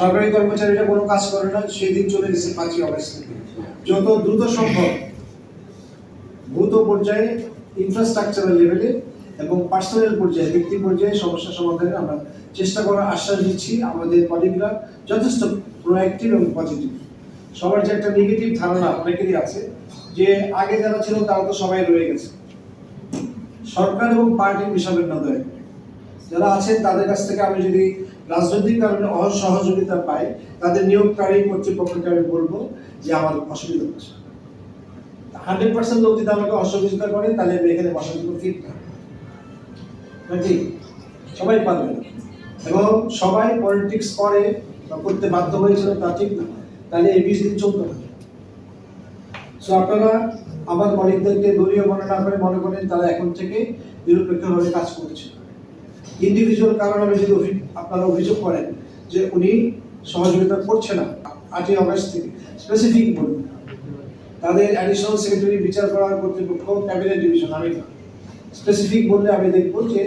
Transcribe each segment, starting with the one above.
সরকারি কর্মচারীরা কোনো কাজ করে না, সেই দিন চলে গেছে 5ই অগস্ট থেকে। যত দ্রুত সম্ভব ভৌত পর্যায়ে, ইনফ্রাস্ট্রাকচারাল লেভেলে এবং পার্সোনাল পর্যায়ে, ব্যক্তি পর্যায়ে সমস্যা সমাধানে আমরা চেষ্টা করার আশ্বাস দিচ্ছি। আমাদের কলিগরা যথেষ্ট প্রোঅ্যাক্টিভ এবং পজিটিভ। সবার যে একটা নেগেটিভ ধারণা অনেকেরই আছে যে আগে যারা ছিল তারা তো সবাই রয়ে গেছে, সরকার এবং পার্টির বিষয়ের না দয়া করে যারা আছেন তাদের কাছ থেকে আমি যদি রাজনৈতিক কারণে সহযোগিতা পাই, তাদের নিয়োগকারী কর্তৃপক্ষকে আমি বলবো যে আমার অসুবিধা হচ্ছে। 100% লোক যদি আমাকে অসহযোগিতা করে তাহলে আমি এখানে বসার জন্য ফিট না, নাকি সবাই পারবে না। এবং সবাই পলিটিক্স করে বা করতে বাধ্য হয়েছিল তা ঠিক না, তাহলে এই 20 দিন চলতো না। সো আপনারা আমার কলিগদেরকে দলীয় বর্ণনা করে মনে করেন তারা এখন থেকে নিরপেক্ষভাবে কাজ করছে। ইন্ডিভিজুয়াল কারণে যদি আপনারা অভিযোগ করেন যে উনি সহযোগিতা করছে না, 8ই অগস্ট থেকে স্পেসিফিক বলুন। তাদের অ্যাডিশনাল সেক্রেটারি বিচার করার কর্তৃপক্ষ ক্যাবিনেট ডিভিশন, আমি স্পেসিফিক বললে আমি দেখবো যে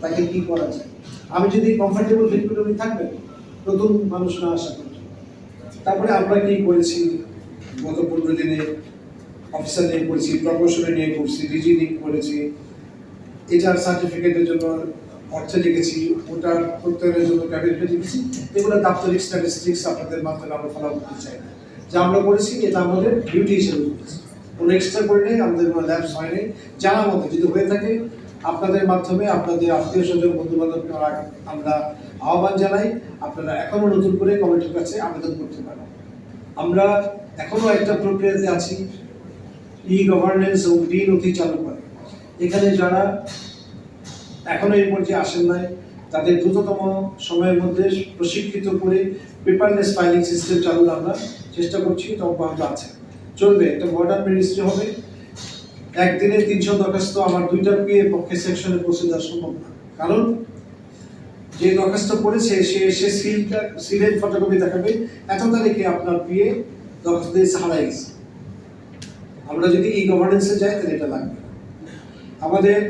তাকে কি করা যায়। আমি যদি কমফর্টেবল ফিল করি উনি থাকবেন, নতুন মানুষ না আসা করি। তারপরে আমরা কি করেছি গত 15 দিনে, অফিসার নিয়ে করেছি, প্রমোশনে নিয়ে করছি, ডিজি নিয়ে করেছি, এটার সার্টিফিকেটের জন্য অর্থ লিখেছি, ওটার প্রত্যয়ের জন্য ক্যাবিনেটে লিখেছি। এগুলো দাপ্তরিক স্ট্যাটিস্টিক্স আপনাদের মাধ্যমে আমরা ফলো করতে চাই না। যা আমরা করেছি এটা আমাদের ডিউটি হিসেবে করেছি, কোনো এক্সট্রা করে নেই, আমাদের কোনো ল্যাবস হয়নি। জানা মতো যদি হয়ে থাকে আপনাদের মাধ্যমে আপনাদের আত্মীয় স্বজন বন্ধু বান্ধবকে আমরা আহ্বান জানাই, আপনারা এখনো নতুন করে কমিটির কাছে আবেদন করতে পারেন। আমরা এখনো একটা প্রক্রিয়াতে আছি, ই গভর্নেন্স ও ডি নথি চালু করে। এখানে যারা এখনো এই পর্যায়ে আসেন নাই তাদের দ্রুততম সময়ের মধ্যে প্রশিক্ষিত করে পেপারলেস ফাইলিং সিস্টেম চালুর আমরা চেষ্টা করছি, এটা অব্যাহত আছে, চলবে। একটা মডার্ন মিনিস্ট্রি হবে। একদিনে 300 দরখাস্ত আমার 2টা পিএ পক্ষে সেকশনে পৌঁছে দেওয়া সম্ভব না, কারণ যে দরখাস্ত করেছে সে সিলের ফটোকপি দেখাবে এত তারিখে আপনার পিএ দরখাস্ত দিয়ে হারাই গেছে। আমরা যদি ই গভর্নেন্সে যাই তাহলে এটা লাগবে। আমাদের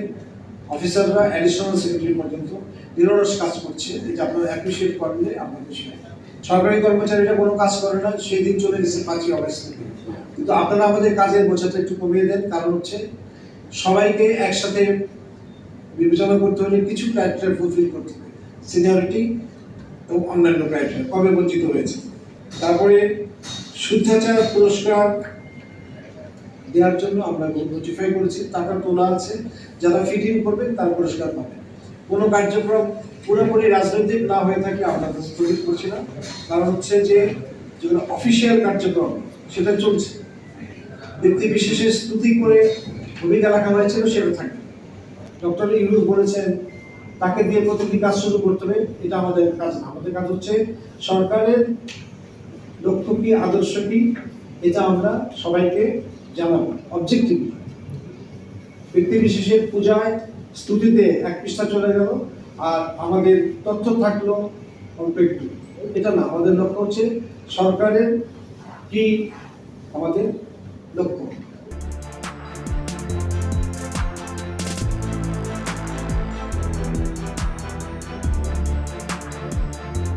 অফিসাররা অ্যাডিশনাল সেক্রেটারি পর্যন্ত নিরলস কাজ করছে, এটা আপনারা অ্যাপ্রিসিয়েট করলে আমরা খুশি হই। সরকারি কর্মচারীরা কোনো কাজ করে না, সেই দিন চলে গেছে 5ই অগস্ট থেকে। কিন্তু আপনারা আমাদের কাজের বোঝাটা একটু কমিয়ে দেন, কারণ হচ্ছে সবাইকে একসাথে বিবেচনা করতে হলে কিছু ক্রাইটেরিয়া ফুলফিল করতে হবে, সিনিয়রিটি এবং অন্যান্য ক্রাইটেরিয়া কবে বঞ্চিত হয়েছে। তারপরে শুদ্ধাচার পুরস্কার দেওয়ার জন্য আমরা নোটিফাই করেছি, টাকা তোলা আছে, যারা ফিট ইন করবেন তার পুরস্কার পাবেন। কোনো কার্যক্রম পুরোপুরি রাজনৈতিক না হয়ে থাকে আমরা স্থগিত করছি না, কারণ হচ্ছে যে যেগুলো অফিসিয়াল কার্যক্রম সেটা চলছে। ব্যক্তি বিশেষে স্তুতি করে ভূমিকা রাখা হয়েছিল সেটা থাকবে। ডক্টর ইউনুস বলেছেন তাকে দিয়ে প্রতিটি কাজ শুরু করতে হবে, এটা আমাদের কাজ না। আমাদের কাজ হচ্ছে সরকারের লক্ষ্য কি, আদর্শ কি, এটা আমরা সবাইকে জানাবো অবজেক্টিভ। ব্যক্তি বিশেষের পূজায় স্তুতিতে 1 পৃষ্ঠা চলে গেল আর আমাদের তথ্য থাকলো অল্প একটু, এটা না। আমাদের লক্ষ্য হচ্ছে সরকারের কি আমাদের লক্ষ্য।